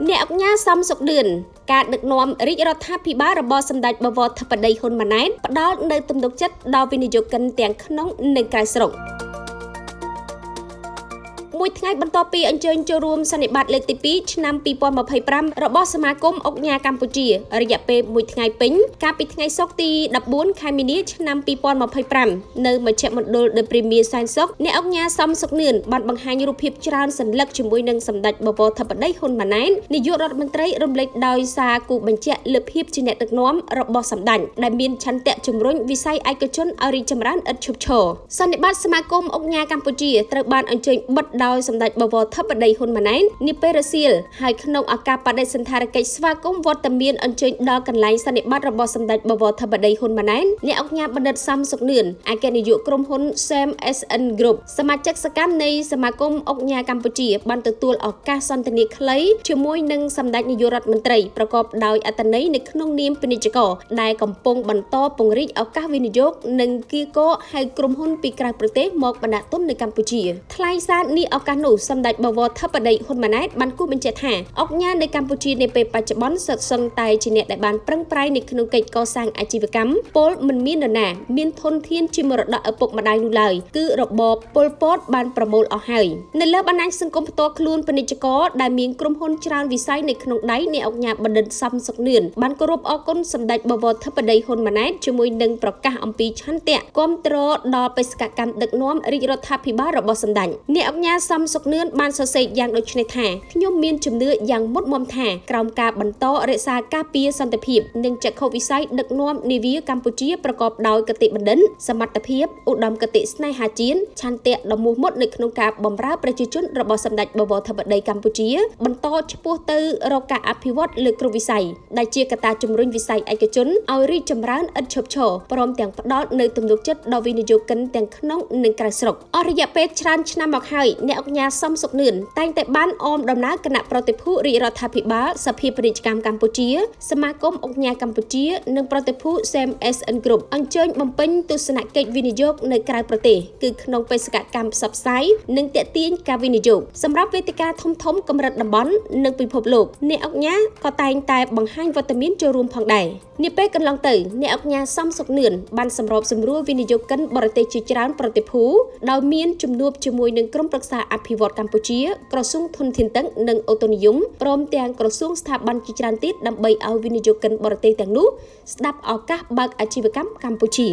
អ្នកអង្គការសំសុកឌឿនការដឹកនាំរាជរដ្ឋាភិបាលរបស់សម្ដេចបវរធិបតីហ៊ុនម៉ាណែតផ្ដល់នូវទំនុកចិត្តដល់វិនិយោគិនទាំងក្នុងនិងក្រៅស្រុកមួយថ្ងៃបន្ទាប់ពីអញ្ជើញចូលរួមសន្និបាតលើកទី2ឆ្នាំ2025របស់សមាគមអង្គការកម្ពុជារយៈពេល1ថ្ងៃពេញកាលពីថ្ងៃសុក្រទី14ខែមីនាឆ្នាំ2025នៅមជ្ឈមណ្ឌល The Premier សែនសុខអ្នកអង្គការសំសុកឌឿនបានបង្ហាញរូបភាពច្រើនសន្លឹកជាមួយនឹងសម្ដេចបវរធិបតីហ៊ុនម៉ាណែតនាយករដ្ឋមន្ត្រីរំលេចដោយសារគូបញ្ជាក់លើភាពជាអ្នកដឹកនាំរបស់សម្ដេចដែលមានឆន្ទៈជំរុញវិស័យឯកជនឲ្យរីកចម្រើនឥតឈប់ឈរសន្និបាតសមាគមអង្គការកម្ពុជាត្រូវបានអញ្ជើញបិទដោយសម្ដេចបវរធិបតីហ៊ុនម៉ាណែតនាពេលរសៀលហើយក្នុងឱកាសបដិសណ្ឋារកិច្ចស្វាគមន៍វត្តមានអញ្ជើញដល់កន្លែងសន្និបាតរបស់សម្ដេចបវរធិបតីហ៊ុនម៉ាណែតអ្នកអង្គការបណ្ឌិតសំសុកឌឿនអគ្គនាយកក្រុមហ៊ុន SAM-SN Group សមាជិកសកម្មនៃសមាគមអង្គការកម្ពុជាបានទទួលឱកាសសន្ទនាខ្លីជាមួយនឹងសម្ដេចនាយករដ្ឋមន្ត្រីប្រកបដោយអត្ថន័យនៅក្នុងនាមពាណិជ្ជករដែលកំពុងបន្តពង្រីកឱកាសវិនិយោគនិងគៀកហៅក្រុមហ៊ុនពីក្រៅប្រទេសមកបណ្ដាក់ទុននៅកម្ពុជាថ្លែងសារនេះឱកាសនោះសម្ដេចបវរធិបតីហ៊ុនម៉ាណែតបានគូបញ្ជាក់ថាអង្គការនៅកម្ពុជានាពេលបច្ចុប្បន្នសុទ្ធសឹងតែជាអ្នកដែលបានប្រឹងប្រែងនៅក្នុងកិច្ចកសាងអាជីវកម្មពលមិនមាននរណាមានធនធានជាមរតកឪពុកម្ដាយនោះឡើយគឺរបបប៉ុលពតបានប្រមូលអស់ហើយនៅលើបណ្ដាញសង្គមផ្ទាល់ខ្លួនពាណិជ្ជករដែលមានក្រុមហ៊ុនច្រើនវិស័យនៅក្នុងដៃនៃអង្គការបណ្ឌិតសំសុកឌឿនបានគោរពអរគុណសម្ដេចបវរធិបតីហ៊ុនម៉ាណែតជាមួយនឹងប្រកាសអំពីឆន្ទៈគាំទ្រដល់បេសកកម្មដឹកនាំរាជរដ្ឋាភិបាលរបស់សម្ដេចអ្នកអង្គការសំសុកឌឿនបានសរសេរយ៉ាងដូចនេះថាខ្ញុំមានជំនឿយ៉ាងមុតមមថាក្រោមការបន្តរក្សាការពារសន្តិភាពនិងចក្ខុវិស័យដឹកនាំនាវាកម្ពុជាប្រកបដោយគតិបណ្ឌិតសមត្ថភាពឧត្តមគតិស្នេហាជាតិឆន្ទៈដ៏មោះមុតនៅក្នុងការបម្រើប្រជាជនរបស់សម្ដេចបវរធិបតីកម្ពុជាបន្តឆ្ពោះទៅរកការអភិវឌ្ឍលើគ្រប់វិស័យដែលជាកត្តាជំរុញវិស័យឯកជនឲ្យរីកចម្រើនឥតឈប់ឈរព្រមទាំងផ្ដល់នូវទំនុកចិត្តដល់វិនិយោគិនទាំងក្នុងនិងក្រៅស្រុកអស់រយៈពេលច្រើនឆ្នាំមកហើយអ្នកអង្គការសំសុកឌឿនតែងតែបានអមដំណើរគណៈប្រតិភូរាជរដ្ឋាភិបាលសភាពាណិជ្ជកម្មកម្ពុជាសមាគមអង្គការកម្ពុជានិងប្រតិភូ SAM-SN Group អញ្ជើញបំពេញទស្សនកិច្ចវិនិយោគនៅក្រៅប្រទេសគឺក្នុងបេសកកម្មផ្សព្វផ្សាយនិងទាក់ទាញការវិនិយោគសម្រាប់វេទិកាធំៗកម្រិតតំបន់និងពិភពលោកអ្នកអង្គការក៏តែងតែបង្ហាញវត្តមានចូលរួមផងដែរនាពេលកន្លងទៅអ្នកអង្គការសំសុកឌឿនបានសម្របសម្រួលវិនិយោគិនបរទេសជាច្រើនប្រតិភូដោយមានជំនួបជាមួយនឹងក្រុមប្រឹក្សាអភិវឌ្ឍកម្ពុជាក្រសួងធនធានទឹកនិងអូតូនិយមព្រមទាំងក្រសួងស្ថាប័នជាច្រើនទៀតដើម្បីឲ្យវិនិយោគិនបរទេសទាំងនោះស្ដាប់ឱកាសបើកអាជីវកម្មកម្ពុជា